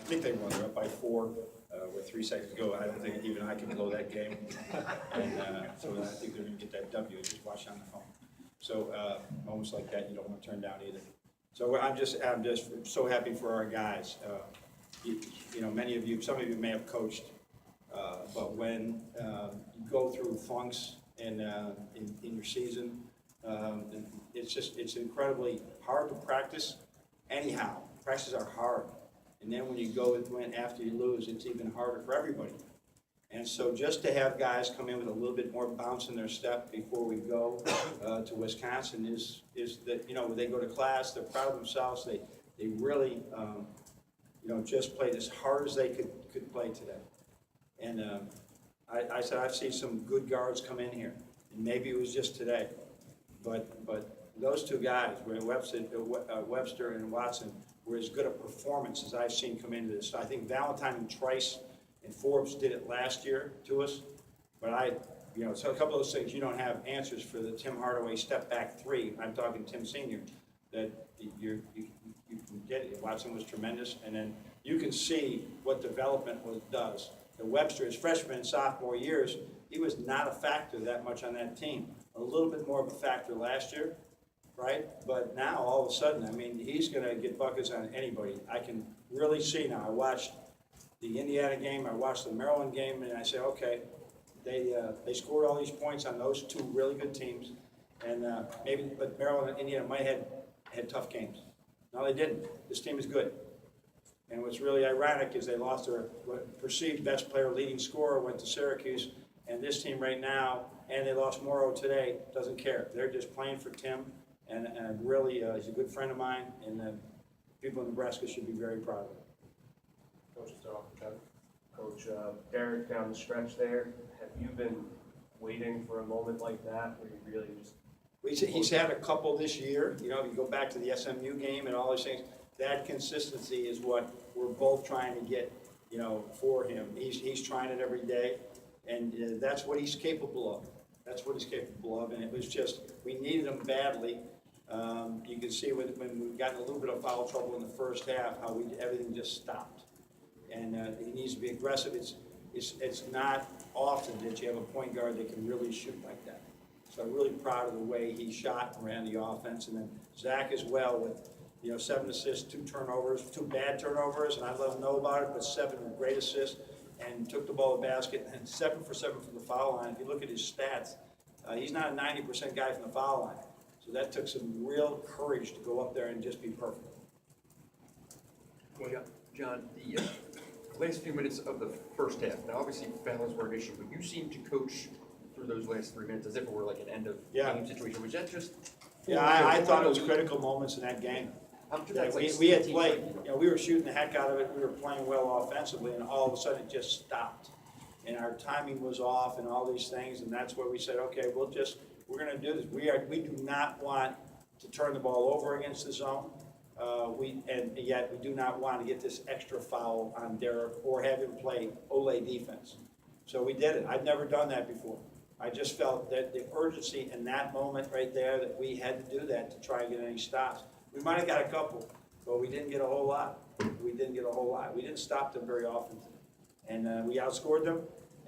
think they won. They're up by 4 with 3 seconds to go. I don't think even I can blow that game. And so I think they're going to get that W. Just watch on the phone. So moments like that you don't want to turn down either. So I'm just so happy for our guys. You know, many of you, some of you may have coached, but when you go through funks in your season, it's incredibly hard to practice. Anyhow, practices are hard, and then when you go and win after you lose, it's even harder for everybody. And so just to have guys come in with a little bit more bounce in their step before we go to Wisconsin is that, you know, when they go to class, they're proud of themselves. They really, you know, just played as hard as they could play today. And I said I've seen some good guards come in here, and maybe it was just today, but those two guys, Webster and Watson, were as good a performance as I've seen come into this. So I think Valentine and Trice and Forbes did it last year to us, but you know, so a couple of those things you don't have answers for the Tim Hardaway step back 3. I'm talking Tim Senior, that you can get it. Watson was tremendous, and then you can see what development does. The Webster, his freshman and sophomore years, he was not a factor that much on that team. A little bit more of a factor last year, right? But now all of a sudden, I mean, he's going to get buckets on anybody. I can really see now. I watched the Indiana game, I watched the Maryland game, and I say, okay, they scored all these points on those 2 really good teams, and but Maryland and Indiana might have had tough games. No, they didn't. This team is good. And what's really ironic is they lost their perceived best player, leading scorer, went to Syracuse, and this team right now, and they lost Morrow today, doesn't care. They're just playing for Tim, and really, he's a good friend of mine, and people in Nebraska should be very proud of him. Coach, start off with Kevin. Coach, Derek down the stretch there, have you been waiting for a moment like that where you really just... He's had a couple this year. You know, you go back to the SMU game and all those things. That consistency is what we're both trying to get, you know, for him. He's trying it every day, and that's what he's capable of. That's what he's capable of, and it was just, we needed him badly. You can see when we got in a little bit of foul trouble in the first half, how everything just stopped. And he needs to be aggressive. It's not often that you have a point guard that can really shoot like that. So I'm really proud of the way he shot and ran the offense. And then Zach as well with, you know, 7 assists, 2 turnovers, 2 bad turnovers, and I let him know about it, but 7 great assists, and took the ball to the basket, and 7 for 7 from the foul line. If you look at his stats, he's not a 90% guy from the foul line. So that took some real courage to go up there and just be perfect. John, the last few minutes of the first half, now obviously fouls were an issue, but you seemed to coach through those last 3 minutes as if it were like an end of game situation. Was that just... Yeah, I thought it was critical moments in that game. We had played, you know, we were shooting the heck out of it, we were playing well offensively, and all of a sudden it just stopped. And our timing was off and all these things, and that's where we said, okay, we're gonna do this. We do not want to turn the ball over against the zone. And yet we do not want to get this extra foul on Derek or have him play Ole defense. So we did it. I've never done that before. I just felt that the urgency in that moment right there, that we had to do that to try and get any stops. We might have got a couple, but we didn't get a whole lot. We didn't stop them very often. And we outscored them.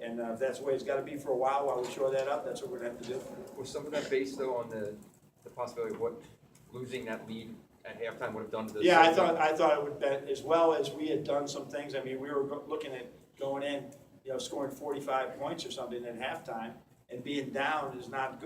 And if that's the way it's got to be for a while we shore that up, that's what we're going to have to do. Was some of that based, though, on the possibility of what losing that lead at halftime would have done to the... Yeah, I thought it would be, as well as we had done some things. I mean, we were looking at going in, you know, scoring 45 points or something at halftime, and being down is not good.